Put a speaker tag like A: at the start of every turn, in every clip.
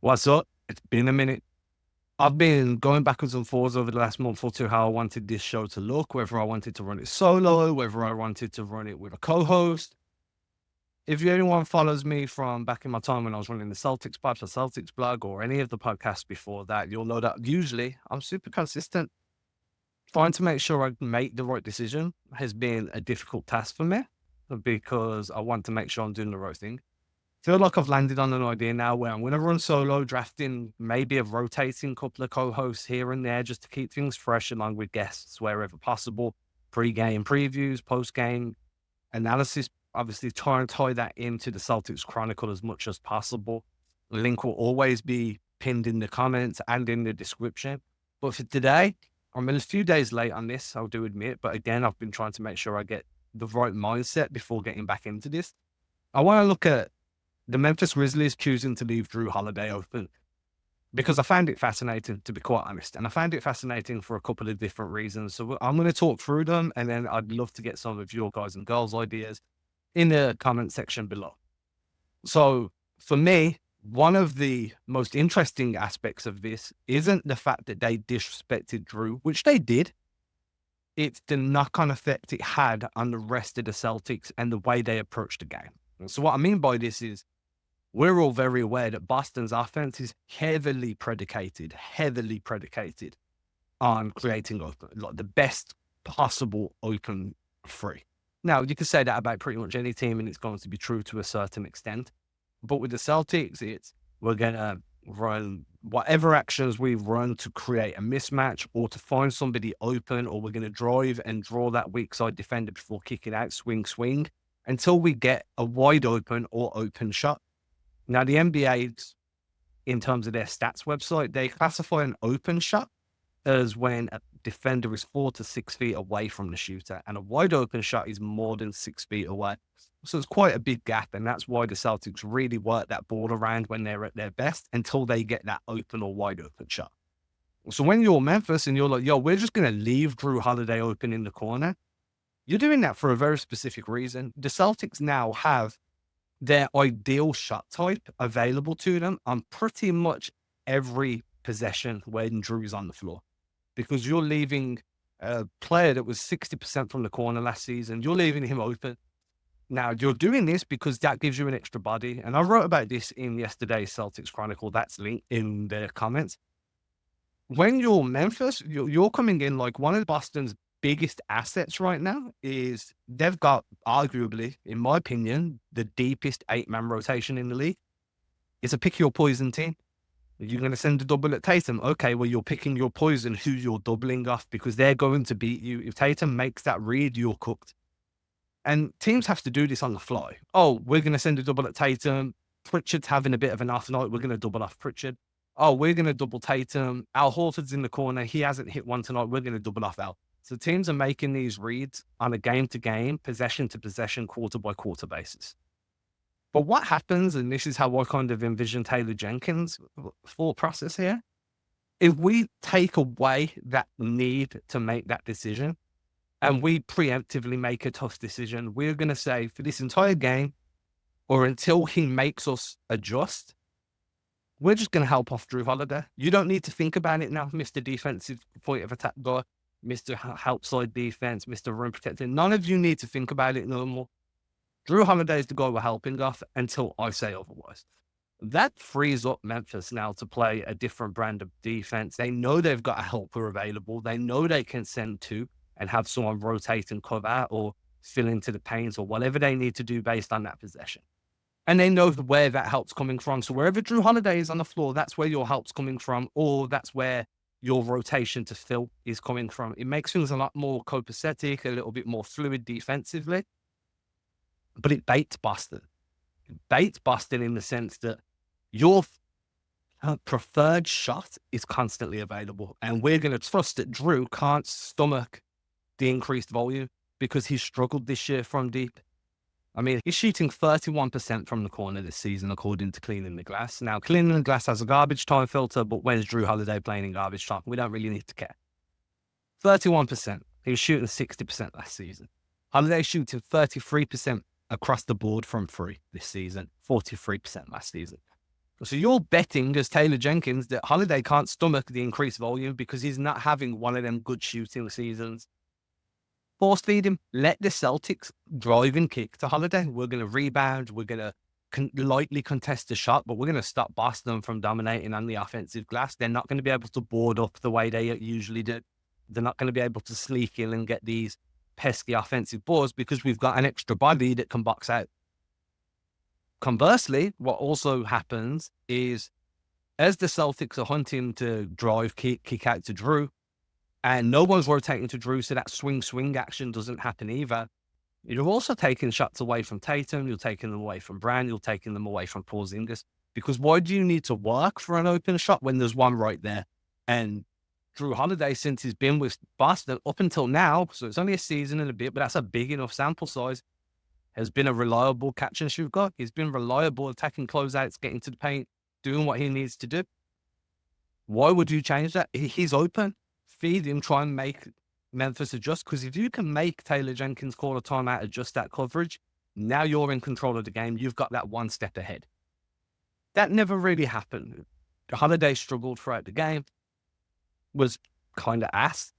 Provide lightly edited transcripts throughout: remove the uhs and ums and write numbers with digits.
A: What's up? It's been a minute. I've been going backwards and forwards over the last month or two how I wanted this show to look, whether I wanted to run it solo, whether I wanted to run it with a co-host. If anyone follows me from back in my time when I was running the Celtics pod, the Celtics blog, or any of the podcasts before that, you'll know that usually I'm super consistent. Trying to make sure I make the right decision has been a difficult task for me because I want to make sure I'm doing the right thing. Feel like I've landed on an idea now where I'm going to run solo, drafting maybe a rotating couple of co-hosts here and there just to keep things fresh along with guests wherever possible. Pre-game previews, post-game analysis, obviously try and tie that into the Celtics Chronicle as much as possible. The link will always be pinned in the comments and in the description. But for today, I'm a few days late on this, I do admit. But again, I've been trying to make sure I get the right mindset before getting back into this. I want to look at the Memphis Grizzlies choosing to leave Jrue Holiday open because I found it fascinating, to be quite honest. And I found it fascinating for a couple of different reasons. So I'm going to talk through them, and then I'd love to get some of your guys and girls' ideas in the comment section below. So for me, one of the most interesting aspects of this isn't the fact that they disrespected Jrue, which they did. It's the knock-on effect it had on the rest of the Celtics and the way they approached the game. So what I mean by this is, we're all very aware that Boston's offense is heavily predicated on creating open, like the best possible open free. Now, you can say that about pretty much any team, and it's going to be true to a certain extent. But with the Celtics, it's we're going to run whatever actions we run to create a mismatch or to find somebody open, or we're going to drive and draw that weak side defender before kicking out, swing, until we get a wide open or open shot. Now, the NBA, in terms of their stats website, they classify an open shot as when a defender is 4 to 6 feet away from the shooter, and a wide open shot is more than 6 feet away. So it's quite a big gap, and that's why the Celtics really work that ball around when they're at their best until they get that open or wide open shot. So when you're Memphis and you're like, yo, we're just going to leave Jrue Holiday open in the corner, you're doing that for a very specific reason. The Celtics now have their ideal shot type available to them on pretty much every possession when Jrue's on the floor, because you're leaving a player that was 60% from the corner last season, you're leaving him open. Now, you're doing this because that gives you an extra body. And I wrote about this in yesterday's Celtics Chronicle. That's linked in the comments. When you're Memphis, you're coming in like one of Boston's biggest assets right now is they've got arguably, in my opinion, the deepest 8-man rotation in the league. It's a pick your poison team. You're going to send a double at Tatum. Okay, well, you're picking your poison who you're doubling off because they're going to beat you. If Tatum makes that read, you're cooked. And teams have to do this on the fly. Oh, we're going to send a double at Tatum. Pritchard's having a bit of an off night. We're going to double off Pritchard. Oh, we're going to double Tatum. Al Horford's in the corner. He hasn't hit one tonight. We're going to double off Al. So teams are making these reads on a game-to-game, possession-to-possession, quarter-by-quarter basis. But what happens, and this is how I kind of envision Taylor Jenkins' thought process here, if we take away that need to make that decision and we preemptively make a tough decision, we're going to say for this entire game, or until he makes us adjust, we're just going to help off Jrue Holiday. You don't need to think about it now, Mr. Defensive Point of Attack guy, Mr. Help Side Defense, Mr. Rim Protector. None of you need to think about it no more. Jrue Holiday is the guy we're helping off until I say otherwise. That frees up Memphis now to play a different brand of defense. They know they've got a helper available. They know they can send two and have someone rotate and cover or fill into the panes or whatever they need to do based on that possession. And they know where that help's coming from. So wherever Jrue Holiday is on the floor, that's where your help's coming from, or that's where your rotation to fill is coming from. It makes things a lot more copacetic, a little bit more fluid defensively. But it baits Boston. It baits Boston in the sense that your preferred shot is constantly available. And we're going to trust that Jrue can't stomach the increased volume because he's struggled this year from deep. I mean, he's shooting 31% from the corner this season, according to Cleaning the Glass. Now, Cleaning the Glass has a garbage time filter, but when's Jrue Holiday playing in garbage time? We don't really need to care. 31%. He was shooting 60% last season. Holiday shooting 33% across the board from free this season, 43% last season. So you're betting as Taylor Jenkins that Holiday can't stomach the increased volume because he's not having one of them good shooting seasons. Force feed him. Let the Celtics drive and kick to Holiday. We're going to rebound. We're going to lightly contest the shot, but we're going to stop Boston from dominating on the offensive glass. They're not going to be able to board up the way they usually do. They're not going to be able to sneak in and get these pesky offensive boards because we've got an extra body that can box out. Conversely, what also happens is as the Celtics are hunting to drive, kick out to Jrue, and no one's rotating to Jrue, so that swing action doesn't happen either. You're also taking shots away from Tatum, you're taking them away from Brown, you're taking them away from Porzingis. Because why do you need to work for an open shot when there's one right there? And Jrue Holiday, since he's been with Boston up until now, so it's only a season and a bit, but that's a big enough sample size, has been a reliable catch and shoot guy. He's been reliable attacking closeouts, getting to the paint, doing what he needs to do. Why would you change that? He's open. Feed him, try and make Memphis adjust. Because if you can make Taylor Jenkins call a timeout, adjust that coverage, now you're in control of the game. You've got that one step ahead. That never really happened. Holiday struggled throughout the game, was kind of ass.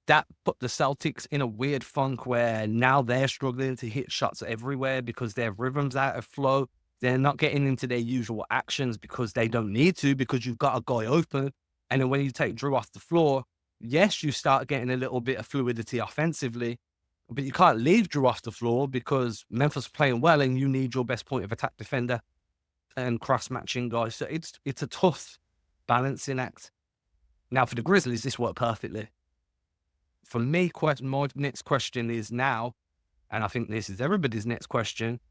A: That put the Celtics in a weird funk where now they're struggling to hit shots everywhere because their rhythm's out of flow. They're not getting into their usual actions because they don't need to, because you've got a guy open. And then when you take Jrue off the floor, yes, you start getting a little bit of fluidity offensively, but you can't leave Jrue off the floor because Memphis is playing well and you need your best point of attack defender and cross-matching guys. So it's a tough balancing act. Now for the Grizzlies, this worked perfectly. For me, my next question is now, and I think this is everybody's next question,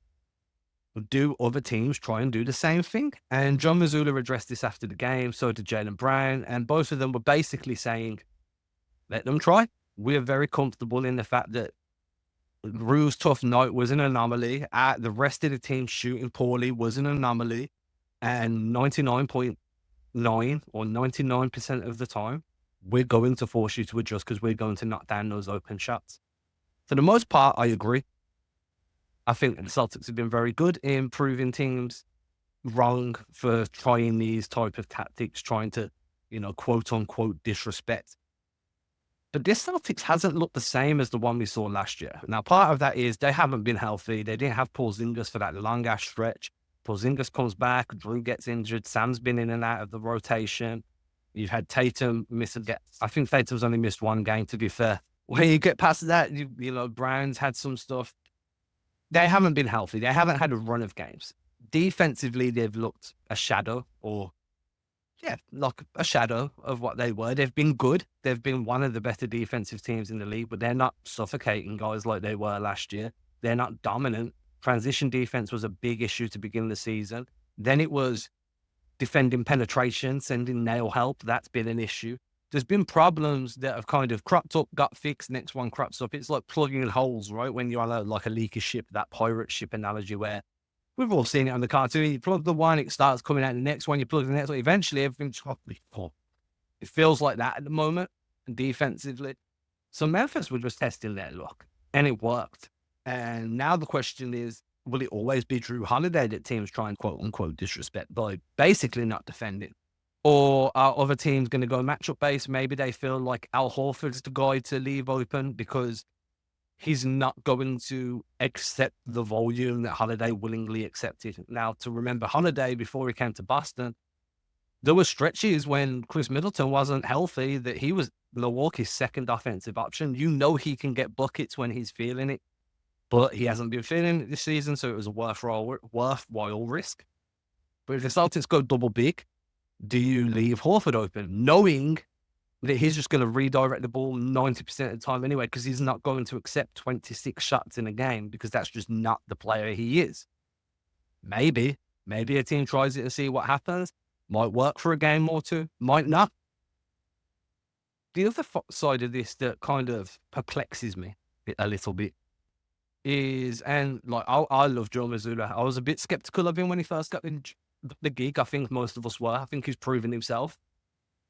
A: do other teams try and do the same thing? And John Mazzulla addressed this after the game, so did Jaylen Brown, and both of them were basically saying, let them try. We're very comfortable in the fact that Jrue's tough night was an anomaly. The rest of the team shooting poorly was an anomaly. And 99.9 or 99% of the time, we're going to force you to adjust because we're going to knock down those open shots. For the most part, I agree. I think the Celtics have been very good in proving teams wrong for trying these type of tactics, trying to, quote unquote, disrespect. But this Celtics hasn't looked the same as the one we saw last year. Now, part of that is they haven't been healthy. They didn't have Porzingis for that long-ass stretch. Porzingis comes back, Jrue gets injured, Sam's been in and out of the rotation. You've had Tatum miss I think Tatum's only missed one game, to be fair. When you get past that, Brown's had some stuff. They haven't been healthy. They haven't had a run of games. Defensively, they've looked a shadow like a shadow of what they were. They've been good. They've been one of the better defensive teams in the league, but they're not suffocating guys like they were last year. They're not dominant. Transition defense was a big issue to begin the season. Then it was defending penetration, sending nail help. That's been an issue. There's been problems that have kind of cropped up, got fixed, next one crops up. It's like plugging in holes, right? When you're on a leaky ship, that pirate ship analogy where we've all seen it on the cartoon. You plug the one, it starts coming out the next one, you plug the next one. Eventually, everything's totally full. It feels like that at the moment, and defensively. So Memphis was just testing their luck, and it worked. And now the question is, will it always be Jrue Holiday that teams try and quote-unquote disrespect by basically not defending? Or are other teams going to go matchup based? Maybe they feel like Al Horford's the guy to leave open because he's not going to accept the volume that Holiday willingly accepted. Now, to remember Holiday before he came to Boston, there were stretches when Chris Middleton wasn't healthy that he was Milwaukee's second offensive option. He can get buckets when he's feeling it, but he hasn't been feeling it this season, so it was a worthwhile risk. But if the Celtics go double big, do you leave Horford open, knowing that he's just going to redirect the ball 90% of the time anyway, because he's not going to accept 26 shots in a game because that's just not the player he is? Maybe a team tries it and see what happens. Might work for a game or two, might not. The other side of this that kind of perplexes me a little bit is, and I love Joe Mazzulla. I was a bit skeptical of him when he first got the gig. I think most of us were. I think he's proven himself.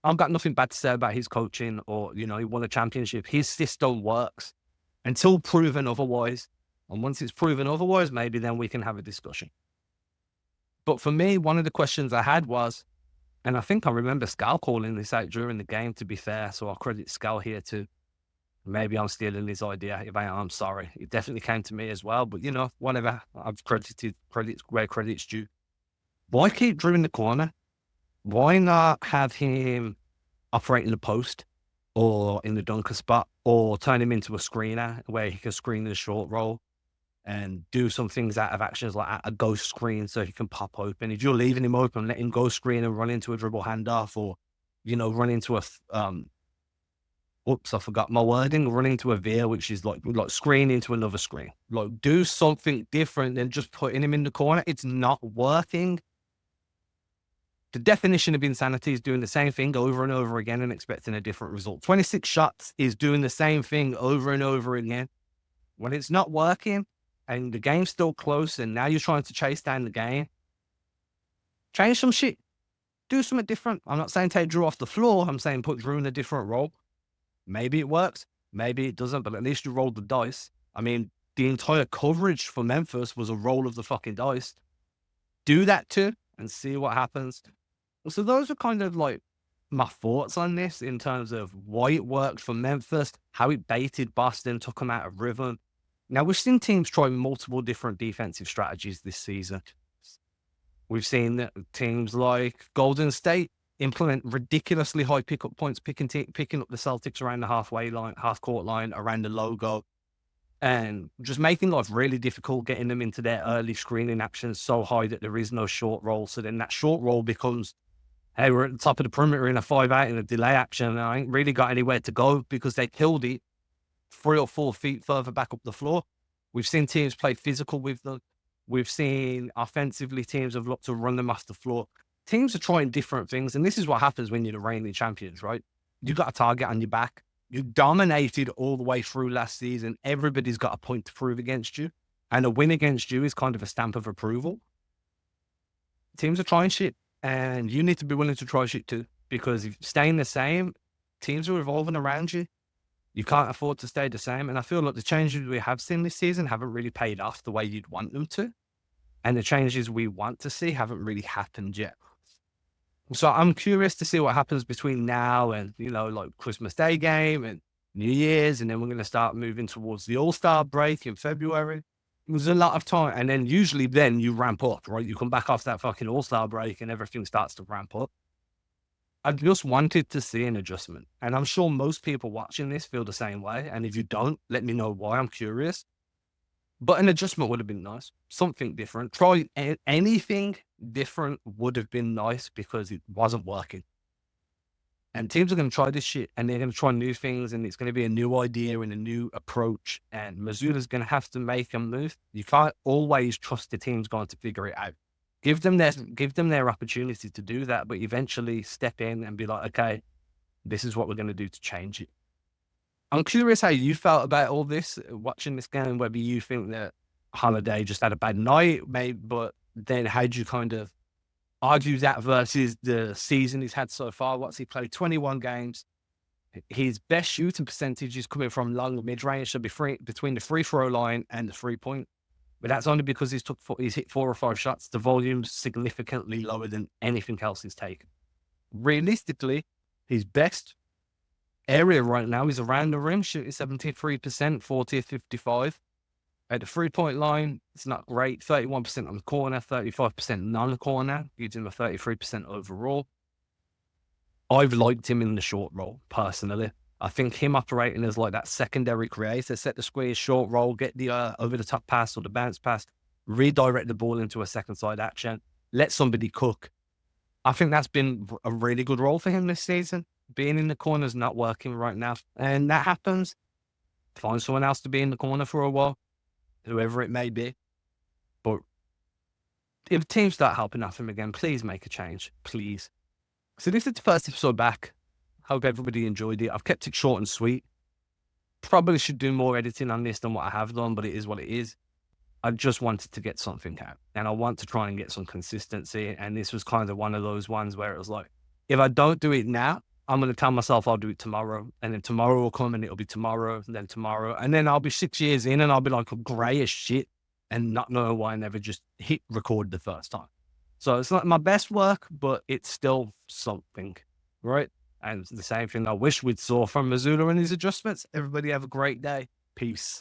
A: I've got nothing bad to say about his coaching or, he won a championship. His system works until proven otherwise. And once it's proven otherwise, maybe then we can have a discussion. But for me, one of the questions I had was, and I think I remember Scal calling this out during the game, to be fair, so I'll credit Scal here too. Maybe I'm stealing his idea. If I am, I'm sorry. It definitely came to me as well, but whatever. I've credited credits where credit's due. Why keep Jrue in the corner? Why not have him operate in the post or in the dunker spot, or turn him into a screener where he can screen the short roll and do some things out of actions like a ghost screen so he can pop open? If you're leaving him open, let him go screen and run into a dribble handoff, or, run into I forgot my wording, run into a veer, which is like screen into another screen. Like, do something different than just putting him in the corner. It's not working. The definition of insanity is doing the same thing over and over again and expecting a different result. 26 shots is doing the same thing over and over again. When it's not working and the game's still close and now you're trying to chase down the game, change some shit. Do something different. I'm not saying take Jrue off the floor. I'm saying put Jrue in a different role. Maybe it works. Maybe it doesn't, but at least you rolled the dice. I mean, the entire coverage for Memphis was a roll of the fucking dice. Do that too and see what happens. So those are kind of like my thoughts on this in terms of why it worked for Memphis, how it baited Boston, took them out of rhythm. Now, we've seen teams try multiple different defensive strategies this season. We've seen teams like Golden State implement ridiculously high pickup points, picking up the Celtics around the half court line, around the logo, and just making life really difficult, getting them into their early screening actions so high that there is no short roll. So then that short roll becomes, hey, we're at the top of the perimeter in a 5-out in a delay action, and I ain't really got anywhere to go because they killed it 3 or 4 feet further back up the floor. We've seen teams play physical with them. We've seen offensively teams have looked to run them off the floor. Teams are trying different things, and this is what happens when you're the reigning champions, right? You've got a target on your back. You dominated all the way through last season. Everybody's got a point to prove against you, and a win against you is kind of a stamp of approval. Teams are trying shit. And you need to be willing to try shit too, because if staying the same, teams are evolving around you. You can't afford to stay the same. And I feel like the changes we have seen this season haven't really paid off the way you'd want them to. And the changes we want to see haven't really happened yet. So I'm curious to see what happens between now and, like Christmas Day game and New Year's. And then we're going to start moving towards the All-Star break in February. There's a lot of time. And then usually then you ramp up, right? You come back off that fucking All-Star break and everything starts to ramp up. I just wanted to see an adjustment. And I'm sure most people watching this feel the same way. And if you don't, let me know why. I'm curious. But an adjustment would have been nice. Something different. Try anything different would have been nice because it wasn't working. And teams are going to try this shit and they're going to try new things, and it's going to be a new idea and a new approach. And Missoula's going to have to make a move. You can't always trust the team's going to figure it out. Give them their opportunity to do that, but eventually step in and be like, okay, this is what we're going to do to change it. I'm curious how you felt about all this, watching this game, whether you think that Holiday just had a bad night, maybe, but then how do you kind of argue that versus the season he's had so far? What's he played? 21 games. His best shooting percentage is coming from long mid-range, so between the free throw line and the 3-point. But that's only because he's hit 4 or 5 shots. The volume's significantly lower than anything else he's taken. Realistically, his best area right now is around the rim, shooting 73%, 40 of 55. At the 3-point line, it's not great. 31% on the corner, 35% non-corner, gives him a 33% overall. I've liked him in the short roll, personally. I think him operating as like that secondary creator, set the squeeze, short roll, get the over-the-top pass or the bounce pass, redirect the ball into a second side action, let somebody cook. I think that's been a really good role for him this season. Being in the corner is not working right now. And that happens. Find someone else to be in the corner for a while, whoever it may be. But if teams start helping out him again, please make a change, please. So this is the first episode back. Hope everybody enjoyed it. I've kept it short and sweet. Probably should do more editing on this than what I have done, but it is what it is. I just wanted to get something out, and I want to try and get some consistency. And this was kind of one of those ones where it was like, if I don't do it now, I'm going to tell myself I'll do it tomorrow, and then tomorrow will come and it'll be tomorrow, and then tomorrow. And then I'll be 6 years in and I'll be like grey as shit and not know why I never just hit record the first time. So it's not my best work, but it's still something, right? And the same thing I wish we'd saw from Missoula and his adjustments. Everybody have a great day. Peace.